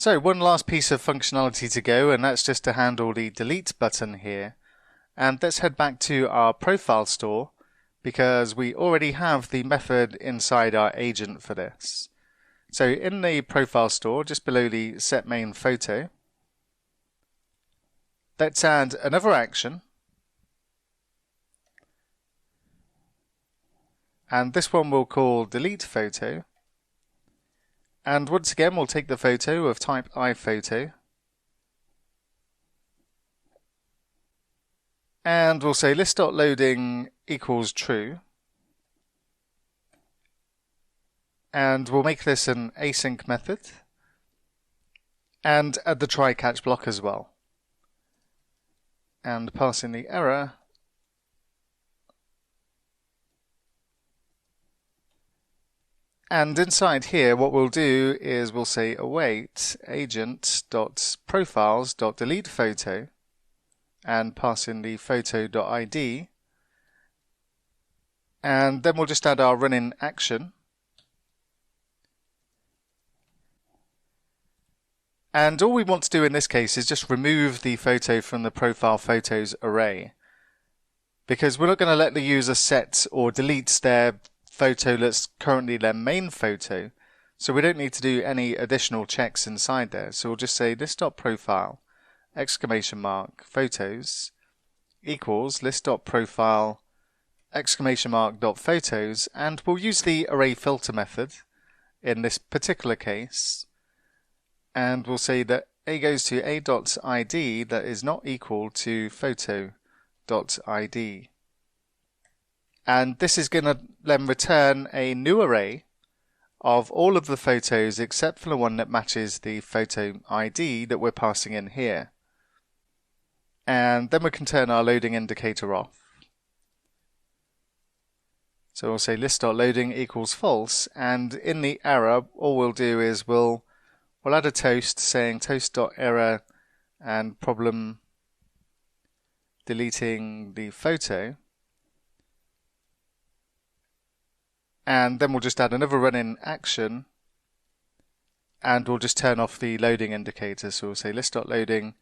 So one last piece of functionality to go, and that's just to handle the delete button here. And let's head back to our profile store because we already have the method inside our agent for this. So in the profile store, just below the set main photo, let's add another action. And this one we'll call delete photo. And once again, we'll take the photo of type iPhoto. And we'll say list.loading equals true. And we'll make this an async method. And add the try catch block as well. And pass in the error. And inside here, what we'll do is we'll say await agent.profiles.deletePhoto and pass in the photo.id. And then we'll just add our running action. And all we want to do in this case is just remove the photo from the profile photos array, because we're not going to let the user set or delete their photo that's currently their main photo, so we don't need to do any additional checks inside there. So we'll just say list.profile exclamation mark photos equals list.profile exclamation mark dot photos, and we'll use the array filter method in this particular case, and we'll say that a goes to a.id that is not equal to photo.id. And this is going to then return a new array of all of the photos except for the one that matches the photo ID that we're passing in here. And then we can turn our loading indicator off. So we'll say list.loading equals false, and in the error all we'll do is we'll add a toast saying toast.error and problem deleting the photo. And then we'll just add another running action, and we'll just turn off the loading indicator. So we'll say list.loading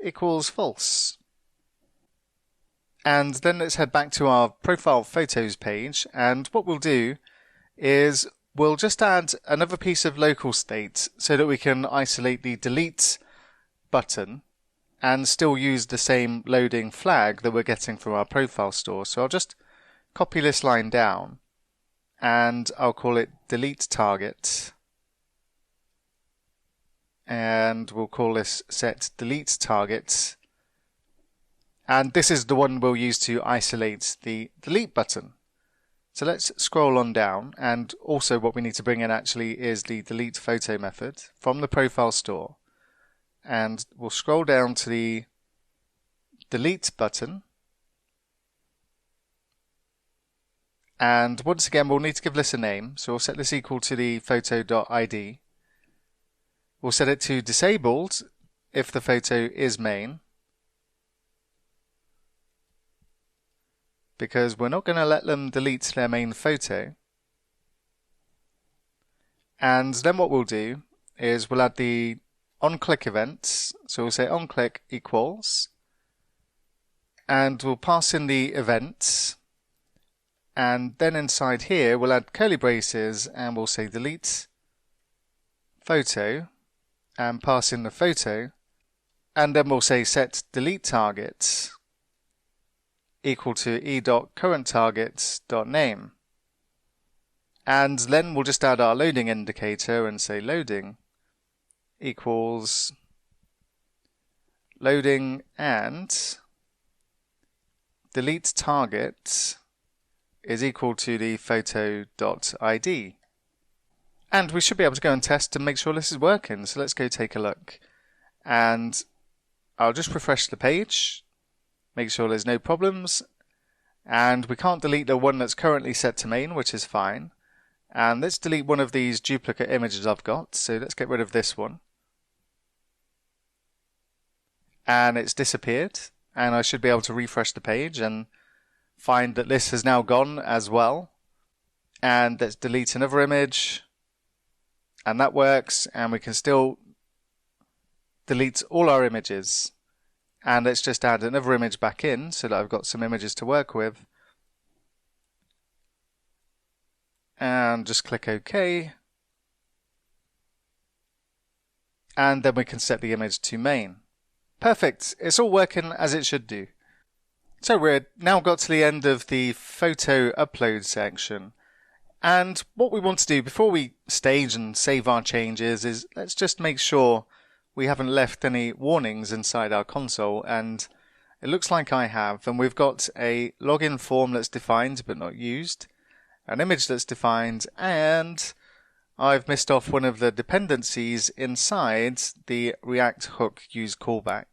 equals false. And then let's head back to our profile photos page, and what we'll do is we'll just add another piece of local state so that we can isolate the delete button and still use the same loading flag that we're getting from our profile store. So I'll just copy this line down, and I'll call it delete target, and we'll call this set delete target, and this is the one we'll use to isolate the delete button. So let's scroll on down, and also what we need to bring in actually is the delete photo method from the profile store, and we'll scroll down to the delete button. And once again, we'll need to give this a name, so we'll set this equal to the photo.id. We'll set it to disabled if the photo is main, because we're not going to let them delete their main photo. And then what we'll do is we'll add the onClick events, so we'll say onClick equals, and we'll pass in the events. And then inside here, we'll add curly braces and we'll say delete photo and pass in the photo. And then we'll say set delete target equal to e.currentTarget.name. And then we'll just add our loading indicator and say loading equals loading and delete target is equal to the photo.id. And we should be able to go and test to make sure this is working. So let's go take a look. And I'll just refresh the page, make sure there's no problems. And we can't delete the one that's currently set to main, which is fine. And let's delete one of these duplicate images I've got. So let's get rid of this one. And it's disappeared. And I should be able to refresh the page and find that this has now gone as well. And let's delete another image, and that works, and we can still delete all our images. And let's just add another image back in so that I've got some images to work with. And just click OK. And then we can set the image to main. Perfect, it's all working as it should do. So we're now got to the end of the photo upload section. And what we want to do before we stage and save our changes is let's just make sure we haven't left any warnings inside our console, and it looks like I have. And we've got a login form that's defined but not used, an image that's defined, and I've missed off one of the dependencies inside the React hook use callback.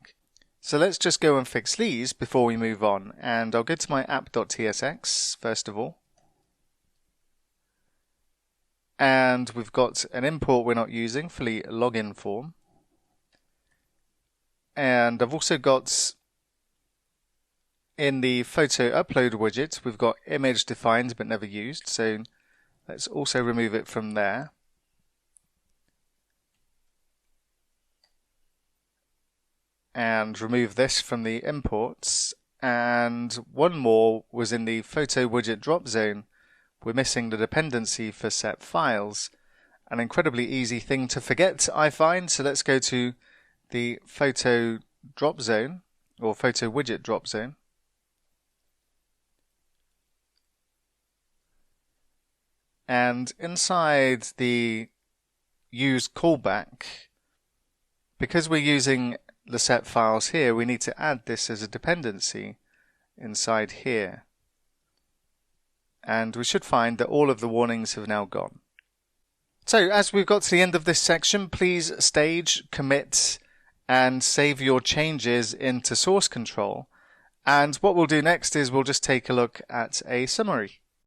So let's just go and fix these before we move on, and I'll go to my app.tsx first of all. And we've got an import we're not using for the login form. And I've also got in the photo upload widget, we've got image defined but never used. So let's also remove it from there. And remove this from the imports. And one more was in the photo widget drop zone. We're missing the dependency for set files. An incredibly easy thing to forget, I find. So let's go to the photo drop zone, or photo widget drop zone. And inside the use callback, because we're using the set files here, we need to add this as a dependency inside here. And we should find that all of the warnings have now gone. So as we've got to the end of this section, please stage, commit, and save your changes into source control. And what we'll do next is we'll just take a look at a summary.